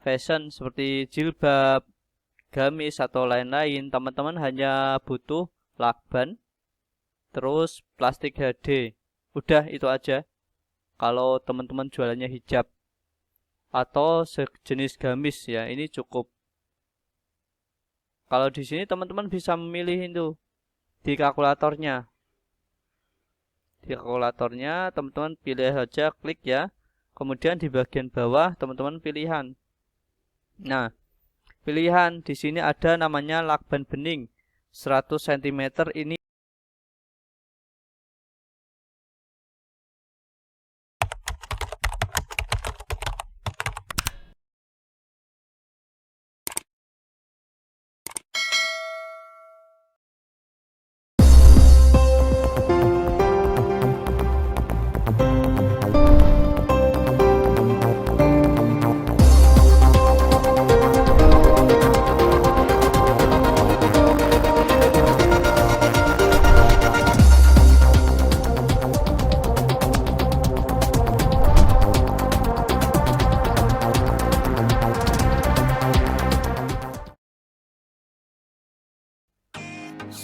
fashion seperti jilbab, gamis atau lain-lain, teman-teman hanya butuh lakban, terus plastik HD. Udah itu aja. Kalau teman-teman jualannya hijab atau sejenis gamis ya, ini cukup. Kalau di sini teman-teman bisa memilih itu di kalkulatornya. Di kalkulatornya teman-teman pilih saja, klik ya. Kemudian di bagian bawah teman-teman pilihan. Nah, pilihan di sini ada namanya lakban bening 100 cm ini.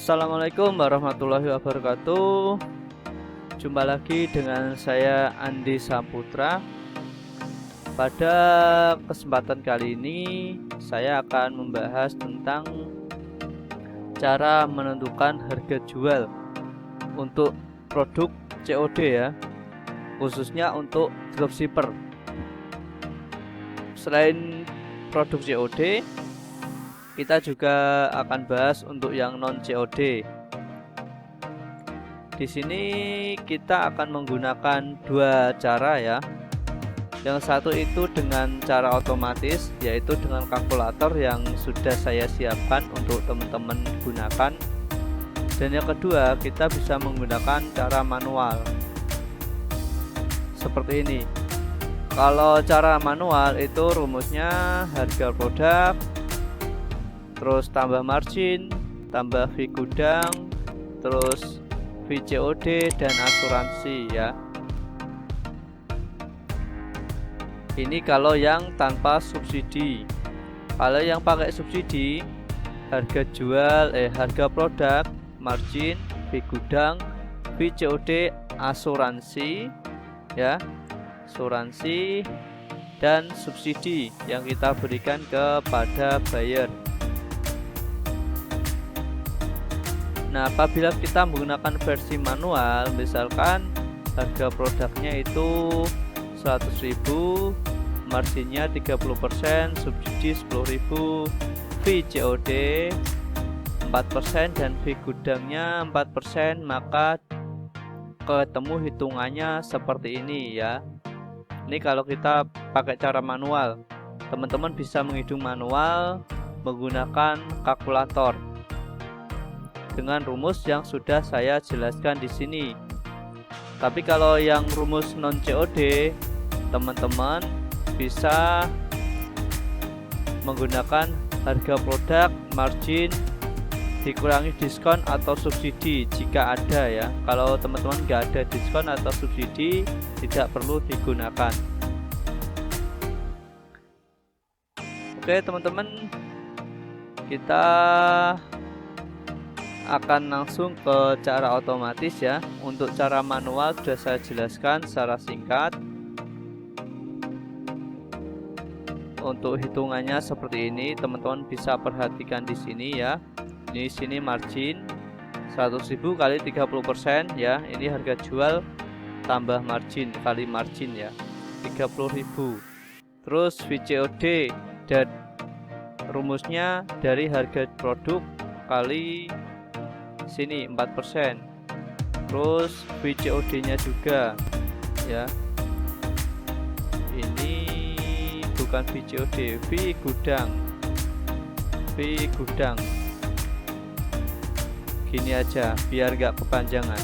Assalamualaikum warahmatullahi wabarakatuh. Jumpa lagi dengan saya Andi Saputra. Pada kesempatan kali ini saya akan membahas tentang cara menentukan harga jual untuk produk COD ya, khususnya untuk dropshipper. Selain produk COD, kita juga akan bahas untuk yang non COD. Di sini kita akan menggunakan dua cara ya. Yang satu itu dengan cara otomatis, yaitu dengan kalkulator yang sudah saya siapkan untuk teman-teman gunakan. Dan yang kedua, kita bisa menggunakan cara manual. Seperti ini. Kalau cara manual itu rumusnya harga produk, terus tambah margin, tambah fee gudang, terus fee COD dan asuransi ya. Ini kalau yang tanpa subsidi. Kalau yang pakai subsidi, harga jual, harga produk, margin, fee gudang, fee COD, asuransi ya, asuransi dan subsidi yang kita berikan kepada buyer. Nah, apabila kita menggunakan versi manual, misalkan harga produknya itu 100.000, marginnya 30%, subsidi 10.000, fee COD 4% dan fee gudangnya 4%, maka ketemu hitungannya seperti ini ya. Ini kalau kita pakai cara manual. Teman-teman bisa menghitung manual menggunakan kalkulator dengan rumus yang sudah saya jelaskan di sini. Tapi kalau yang rumus non COD, teman-teman bisa menggunakan harga produk, margin, dikurangi diskon atau subsidi jika ada ya. Kalau teman-teman nggak ada diskon atau subsidi, tidak perlu digunakan. Oke teman-teman, kita akan langsung ke cara otomatis ya. Untuk cara manual sudah saya jelaskan secara singkat. Untuk hitungannya seperti ini, teman-teman bisa perhatikan di sini ya. Di sini margin 100.000 kali 30% ya. Ini harga jual tambah margin kali margin ya, 30.000. Terus fee COD dan rumusnya dari harga produk kali sini 4%. Terus fee COD nya juga ya, ini bukan fee COD, fee gudang, fee gudang. Gini aja biar gak kepanjangan.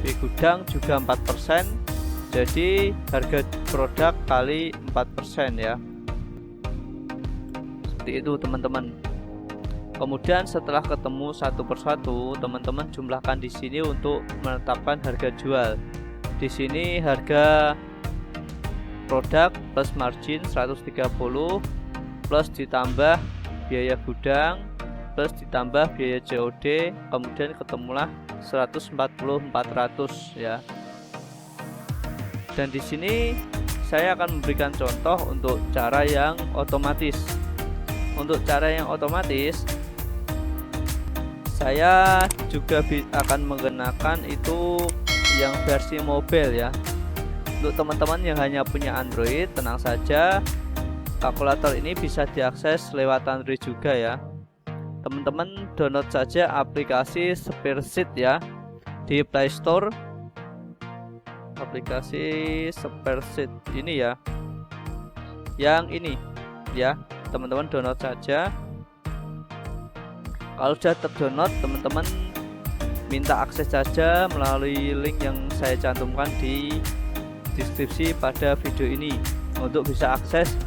Fee gudang juga 4%, jadi harga produk kali 4% ya. Seperti itu teman-teman. Kemudian setelah ketemu satu persatu, teman-teman jumlahkan di sini untuk menetapkan harga jual. Di sini harga produk plus margin 130 plus ditambah biaya gudang plus ditambah biaya COD, kemudian ketemulah 140.400 ya. Dan di sini saya akan memberikan contoh untuk cara yang otomatis. Untuk cara yang otomatis saya juga akan menggunakan itu yang versi mobile ya. Untuk teman-teman yang hanya punya Android, tenang saja, kalkulator ini bisa diakses lewat Android juga ya. Teman-teman download saja aplikasi Spreadsheet ya di Play Store. Aplikasi Spreadsheet ini ya, yang ini ya, teman-teman download saja. Kalau sudah terdownload, teman-teman minta akses saja melalui link yang saya cantumkan di deskripsi pada video ini untuk bisa akses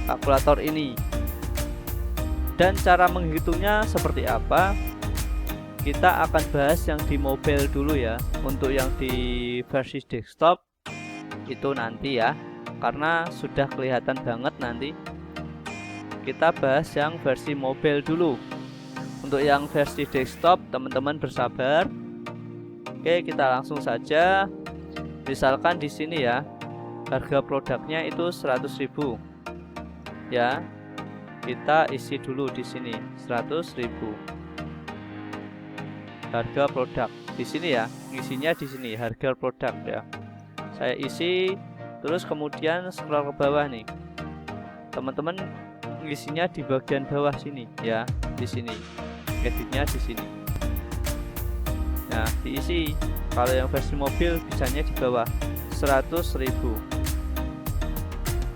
kalkulator ini. Dan cara menghitungnya seperti apa, kita akan bahas yang di mobile dulu ya. Untuk yang di versi desktop itu nanti ya, karena sudah kelihatan banget nanti. Kita bahas yang versi mobile dulu. Untuk yang versi desktop, teman-teman bersabar. Oke, kita langsung saja. Misalkan di sini ya, harga produknya itu 100.000 ya. Kita isi dulu di sini 100.000 harga produk. Di sini ya, isinya di sini harga produk ya. Saya isi, terus kemudian scroll ke bawah nih. Teman-teman isinya di bagian bawah sini ya, di sini. Editnya di sini. Nah, diisi. Kalau yang versi mobil bisanya di bawah 100.000.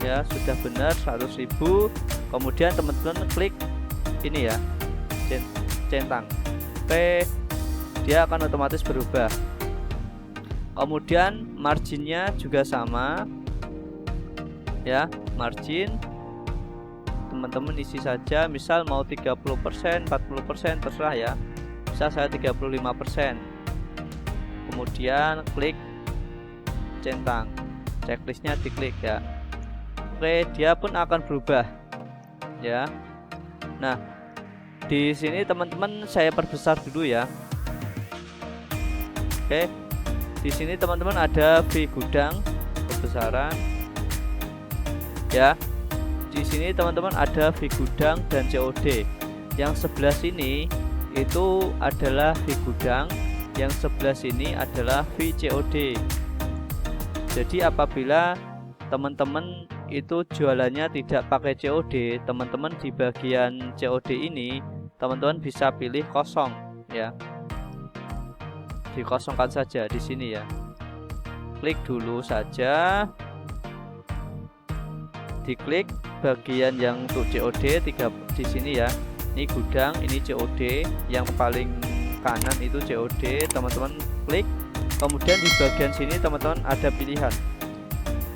Ya, sudah benar 100.000. Kemudian teman-teman klik ini ya, centang. Oke, dia akan otomatis berubah. Kemudian marginnya juga sama. Ya, margin teman-teman isi saja, misal mau 30%, 40%, terserah ya. Misal saya 35%. Kemudian klik centang, checklistnya diklik ya. Oke, dia pun akan berubah ya. Nah, di sini teman-teman saya perbesar dulu ya. Oke, di sini teman-teman ada fee gudang pembesaran ya. Di sini teman-teman ada fee gudang dan COD. Yang sebelah sini itu adalah fee gudang, yang sebelah sini adalah fee COD. Jadi apabila teman-teman itu jualannya tidak pakai COD, teman-teman di bagian COD ini teman-teman bisa pilih kosong ya. Dikosongkan saja di sini ya. Klik dulu saja. Diklik bagian yang untuk COD 3 di sini ya. Ini gudang, ini COD, yang paling kanan itu COD, teman-teman klik. Kemudian di bagian sini teman-teman ada pilihan.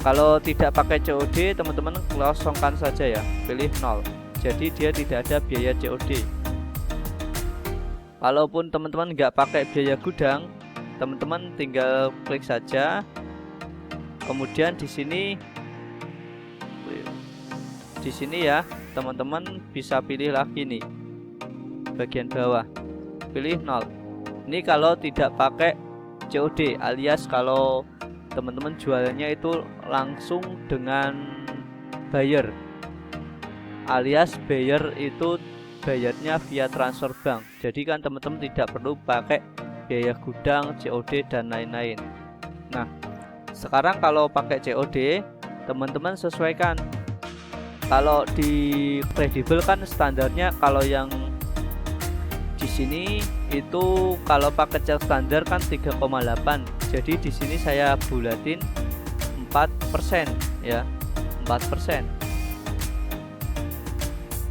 Kalau tidak pakai COD, teman-teman kosongkan saja ya, pilih 0. Jadi dia tidak ada biaya COD. Kalaupun teman-teman nggak pakai biaya gudang, teman-teman tinggal klik saja. Kemudian di sini ya, teman-teman bisa pilih lagi nih bagian bawah, pilih 0. Ini kalau tidak pakai COD, alias kalau teman-teman jualannya itu langsung dengan buyer, alias buyer itu bayarnya via transfer bank. Jadi kan teman-teman tidak perlu pakai biaya gudang, COD dan lain-lain. Nah, sekarang kalau pakai COD, teman-teman sesuaikan. Kalau di Credible kan standarnya, kalau yang di sini itu kalau paket yang standar kan 3,8. Jadi di sini saya bulatin 4% ya, 4%.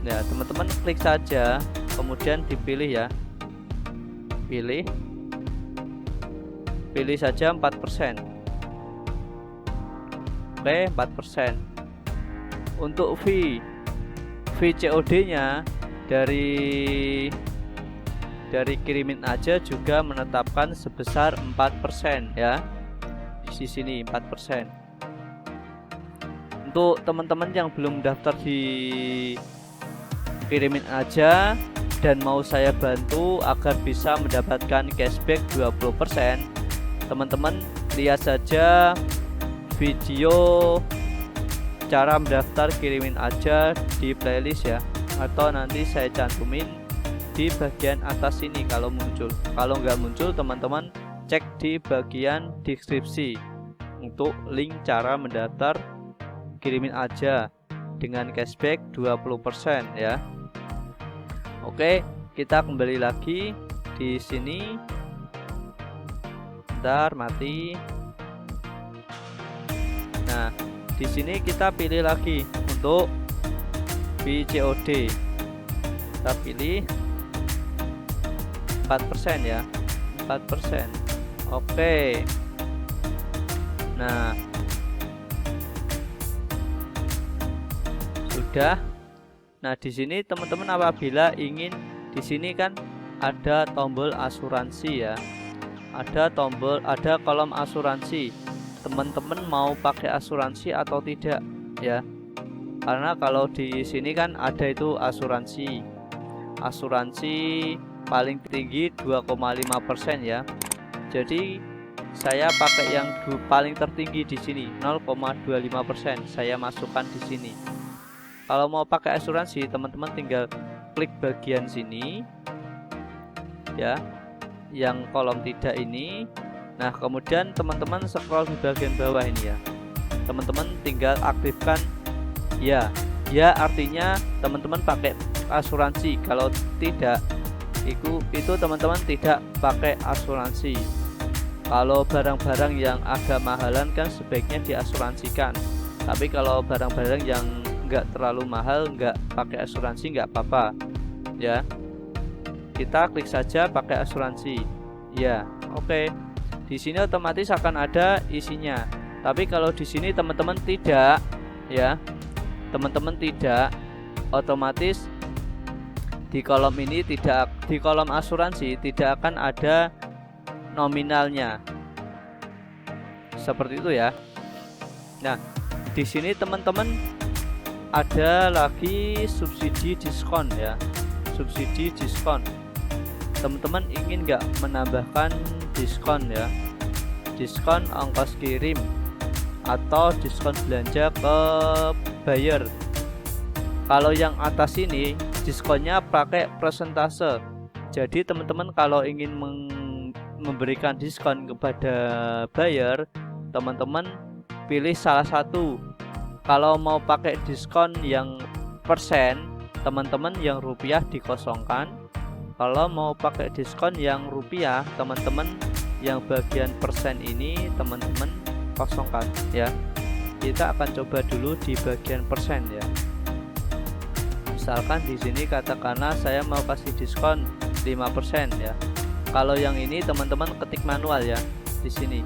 Ya, teman-teman klik saja, kemudian dipilih ya. Pilih saja 4%. Oke, 4%. Untuk fee COD-nya dari kirimin aja juga menetapkan sebesar 4% ya. Di sini 4%. Untuk teman-teman yang belum daftar di Kirimin Aja dan mau saya bantu agar bisa mendapatkan cashback 20%, teman-teman lihat saja video cara mendaftar Kirimin Aja di playlist ya, atau nanti saya cantumin di bagian atas sini kalau muncul. Kalau nggak muncul, teman-teman cek di bagian deskripsi untuk link cara mendaftar Kirimin Aja dengan cashback 20% ya. Oke, kita kembali lagi di sini. Bentar, mati. Nah, di sini kita pilih lagi untuk VCOD. Kita pilih 4% ya. 4%. Oke. Nah, sudah. Nah, di sini teman-teman apabila ingin, di sini kan ada tombol asuransi ya. Ada kolom asuransi. Teman-teman mau pakai asuransi atau tidak ya. Karena kalau di sini kan ada itu asuransi. Asuransi paling tinggi 2,5% ya. Jadi saya pakai yang paling tertinggi di sini 0,25%. Saya masukkan di sini. Kalau mau pakai asuransi, teman-teman tinggal klik bagian sini ya, yang kolom tidak ini. Nah, kemudian teman-teman scroll di bagian bawah ini ya. Teman-teman tinggal aktifkan ya. Ya artinya teman-teman pakai asuransi. Kalau tidak, itu teman-teman tidak pakai asuransi. Kalau barang-barang yang agak mahalan kan sebaiknya diasuransikan. Tapi kalau barang-barang yang nggak terlalu mahal, nggak pakai asuransi, nggak apa-apa ya. Kita klik saja pakai asuransi ya. Oke, di sini otomatis akan ada isinya. Tapi kalau di sini teman-teman tidak ya, teman-teman tidak, otomatis di kolom ini tidak, di kolom asuransi tidak akan ada nominalnya seperti itu ya. Nah, di sini teman-teman ada lagi subsidi diskon ya, subsidi diskon. Teman-teman ingin nggak menambahkan diskon ya, diskon ongkos kirim atau diskon belanja ke buyer. Kalau yang atas ini diskonnya pakai persentase. Jadi teman-teman kalau ingin memberikan diskon kepada buyer, teman-teman pilih salah satu. Kalau mau pakai diskon yang persen, teman-teman yang rupiah dikosongkan. Kalau mau pakai diskon yang rupiah, teman-teman yang bagian persen ini teman-teman kosongkan ya. Kita akan coba dulu di bagian persen ya. Misalkan di sini katakanlah saya mau kasih diskon 5% ya. Kalau yang ini teman-teman ketik manual ya di sini.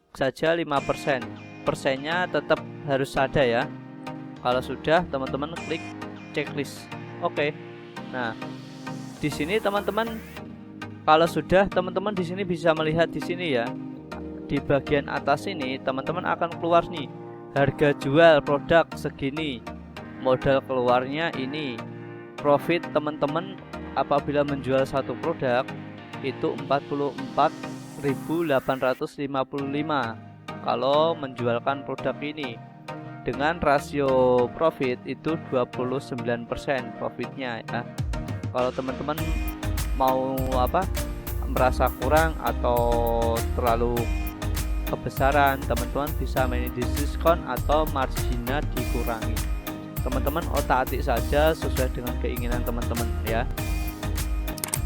Saja 5%, persennya tetap harus ada ya. Kalau sudah, teman-teman klik checklist. Oke. Nah, di sini teman-teman, kalau sudah, teman-teman di sini bisa melihat di sini ya. Di bagian atas ini teman-teman akan keluar nih harga jual produk segini, modal keluarnya ini, profit teman-teman apabila menjual satu produk itu 44.855 kalau menjualkan produk ini, dengan rasio profit itu 29% profitnya ya. Kalau teman-teman mau merasa kurang atau terlalu kebesaran, teman-teman bisa main diskon atau marginnya dikurangi. Teman-teman otak-atik saja sesuai dengan keinginan teman-teman ya.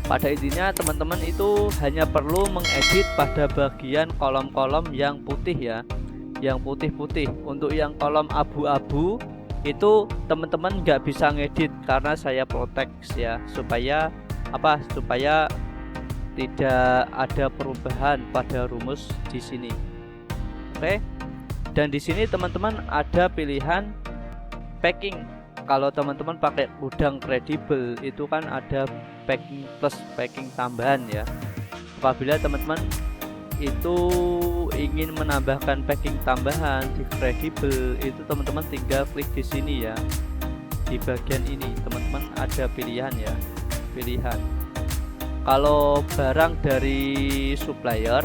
Pada intinya teman-teman itu hanya perlu mengedit pada bagian kolom-kolom yang putih ya, yang putih-putih. Untuk yang kolom abu-abu itu teman-teman nggak bisa ngedit karena saya protect ya, supaya supaya tidak ada perubahan pada rumus di sini. Oke. Dan di sini teman-teman ada pilihan packing. Kalau teman-teman pakai gudang kredibel itu kan ada packing plus packing tambahan ya. Apabila teman-teman itu ingin menambahkan packing tambahan di kredibel, itu teman-teman tinggal klik di sini ya. Di bagian ini teman-teman ada pilihan ya, pilihan. Kalau barang dari supplier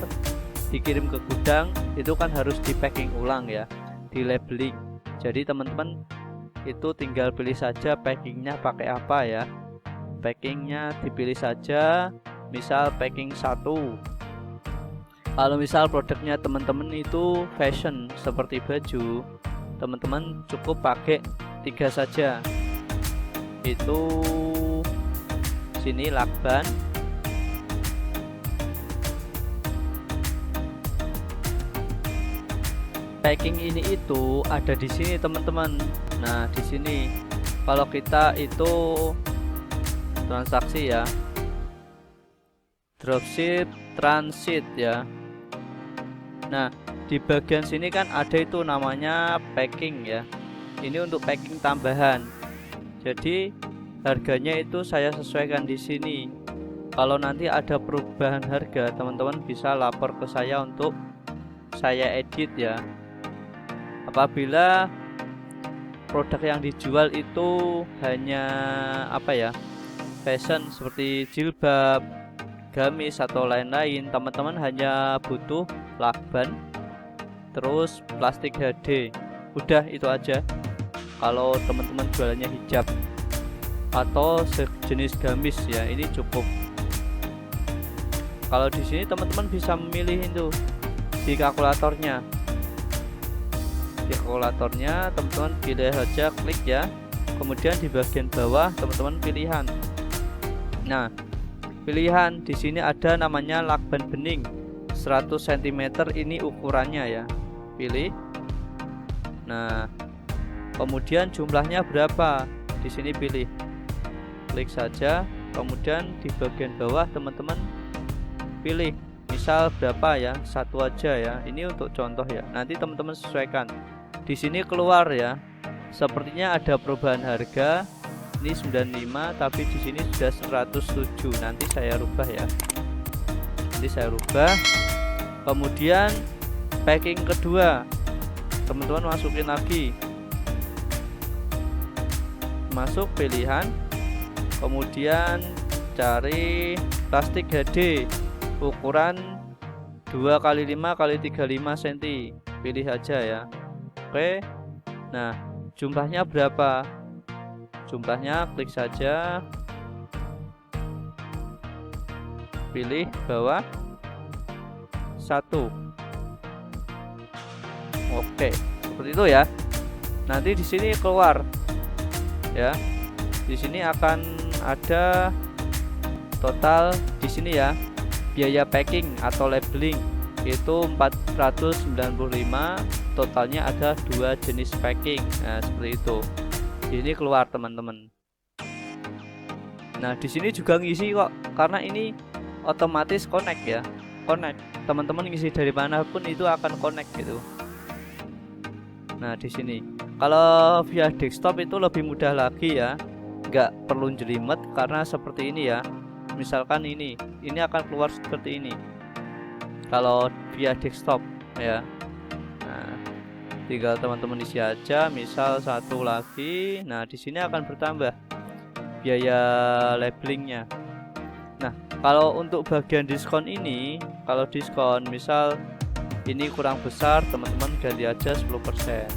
dikirim ke gudang itu kan harus di packing ulang ya, di labeling. Jadi teman-teman itu tinggal pilih saja packingnya pakai apa ya. Packingnya dipilih saja, misal packing 1. Kalau misal produknya teman-teman itu fashion seperti baju, teman-teman cukup pakai 3 saja. Itu sini lakban, packing ini itu ada di sini teman-teman. Nah di sini kalau kita itu transaksi ya, dropship transit ya. Nah di bagian sini kan ada itu namanya packing ya. Ini untuk packing tambahan. Jadi harganya itu saya sesuaikan di sini. Kalau nanti ada perubahan harga, teman-teman bisa lapor ke saya untuk saya edit ya. Apabila produk yang dijual itu hanya apa ya, fashion seperti jilbab, gamis atau lain-lain, teman-teman hanya butuh lakban terus plastik HD, udah itu aja. Kalau teman-teman jualannya hijab atau sejenis gamis ya, ini cukup. Kalau di sini teman-teman bisa memilih itu di kalkulatornya. Di kalkulatornya teman-teman pilih saja, klik ya. Kemudian di bagian bawah teman-teman pilihan. Nah, pilihan di sini ada namanya lakban bening 100 cm, ini ukurannya ya. Pilih. Nah, kemudian jumlahnya berapa? Di sini pilih. Klik saja. Kemudian di bagian bawah teman-teman pilih. Misal berapa ya? 1 aja ya. Ini untuk contoh ya. Nanti teman-teman sesuaikan. Di sini keluar ya. Sepertinya ada perubahan harga. Ini 95 tapi di sini sudah 107. Nanti saya rubah ya. Nanti saya rubah. Kemudian packing kedua. Teman-teman masukin lagi. Masuk pilihan. Kemudian cari plastik HD ukuran 2x5x35 cm. Pilih aja ya. Oke. Nah, jumlahnya berapa? Jumlahnya klik saja. Pilih bawah 1. Oke, seperti itu ya. Nanti di sini keluar ya. Di sini akan ada total di sini ya. Biaya packing atau labeling itu 495. Totalnya ada 2 jenis packing. Nah, seperti itu. Ini keluar teman-teman. Nah, di sini juga ngisi kok, karena ini otomatis connect ya. Connect. Teman-teman ngisi dari manapun itu akan connect gitu. Nah, di sini kalau via desktop itu lebih mudah lagi ya, nggak perlu jelimet karena seperti ini ya. Misalkan ini akan keluar seperti ini kalau via desktop ya. Nah, tinggal teman-teman isi aja, misal 1 lagi. Nah, di sini akan bertambah biaya labelingnya. Nah, kalau untuk bagian diskon ini, kalau diskon misal ini kurang besar, teman-teman ganti aja 10%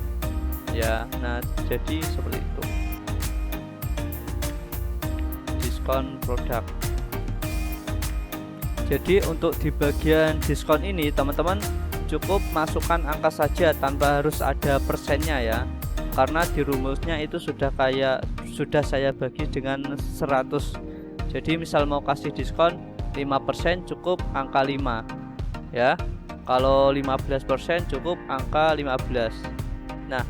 ya. Nah, jadi seperti itu diskon produk. Jadi untuk di bagian diskon ini teman-teman cukup masukkan angka saja tanpa harus ada persennya ya, karena di rumusnya itu sudah saya bagi dengan 100. Jadi misal mau kasih diskon 5% cukup angka 5 ya. Kalau 15% cukup angka 15. Nah,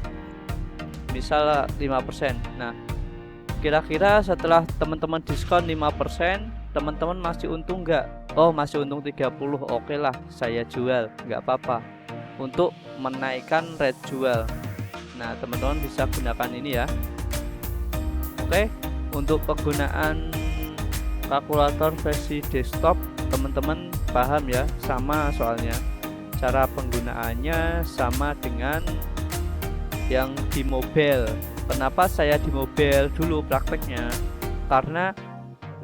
misal 5%. Nah, kira-kira setelah teman-teman diskon 5%, teman-teman masih untung nggak? Oh, masih untung 30. Oke lah, saya jual, nggak apa-apa. Untuk menaikkan rate jual. Nah, teman-teman bisa gunakan ini ya. Oke, untuk penggunaan kalkulator versi desktop, teman-teman paham ya, sama soalnya. Cara penggunaannya sama dengan yang di mobile. Kenapa saya di mobile dulu prakteknya? Karena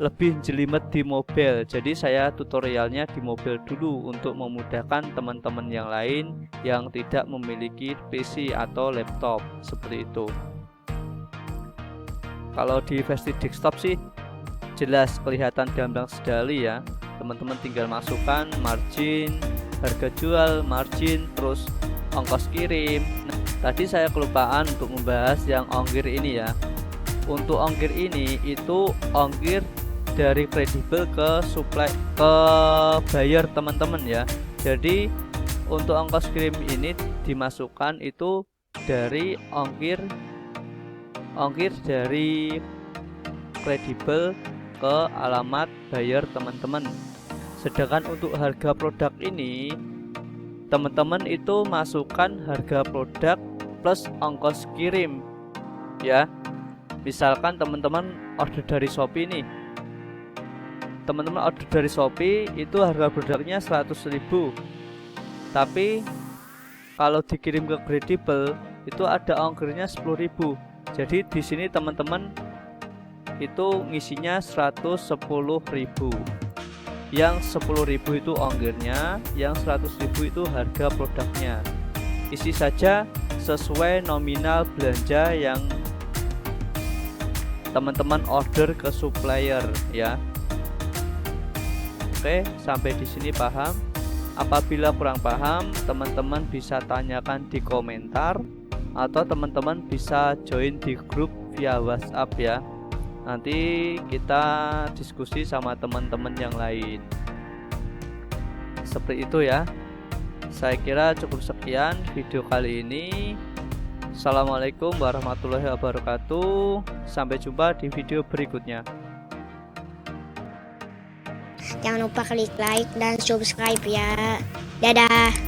lebih jelimet di mobile, jadi saya tutorialnya di mobile dulu untuk memudahkan teman-teman yang lain yang tidak memiliki PC atau laptop seperti itu. Kalau di versi desktop sih jelas kelihatan gamblang sekali ya. Teman-teman tinggal masukkan margin, harga jual, margin, terus ongkos kirim. Nah, tadi saya kelupaan untuk membahas yang ongkir ini ya. Untuk ongkir ini itu ongkir dari kredibel ke supply ke buyer teman-teman ya. Jadi untuk ongkos kirim ini dimasukkan itu dari ongkir dari kredibel ke alamat buyer teman-teman. Sedangkan untuk harga produk ini teman-teman itu masukkan harga produk plus ongkos kirim ya. Misalkan teman-teman order dari Shopee nih, teman-teman order dari Shopee itu harga produknya 100.000, tapi kalau dikirim ke kredibel itu ada ongkirnya 10.000. Jadi di sini teman-teman itu ngisinya 110.000. Yang 10.000 itu ongkirnya, yang 100.000 itu harga produknya. Isi saja sesuai nominal belanja yang teman-teman order ke supplier ya. Oke, sampai di sini paham? Apabila kurang paham, teman-teman bisa tanyakan di komentar atau teman-teman bisa join di grup via WhatsApp ya. Nanti kita diskusi sama teman-teman yang lain. Seperti itu ya. Saya kira cukup sekian video kali ini. Assalamualaikum warahmatullahi wabarakatuh. Sampai jumpa di video berikutnya. Jangan lupa klik like dan subscribe ya. Dadah.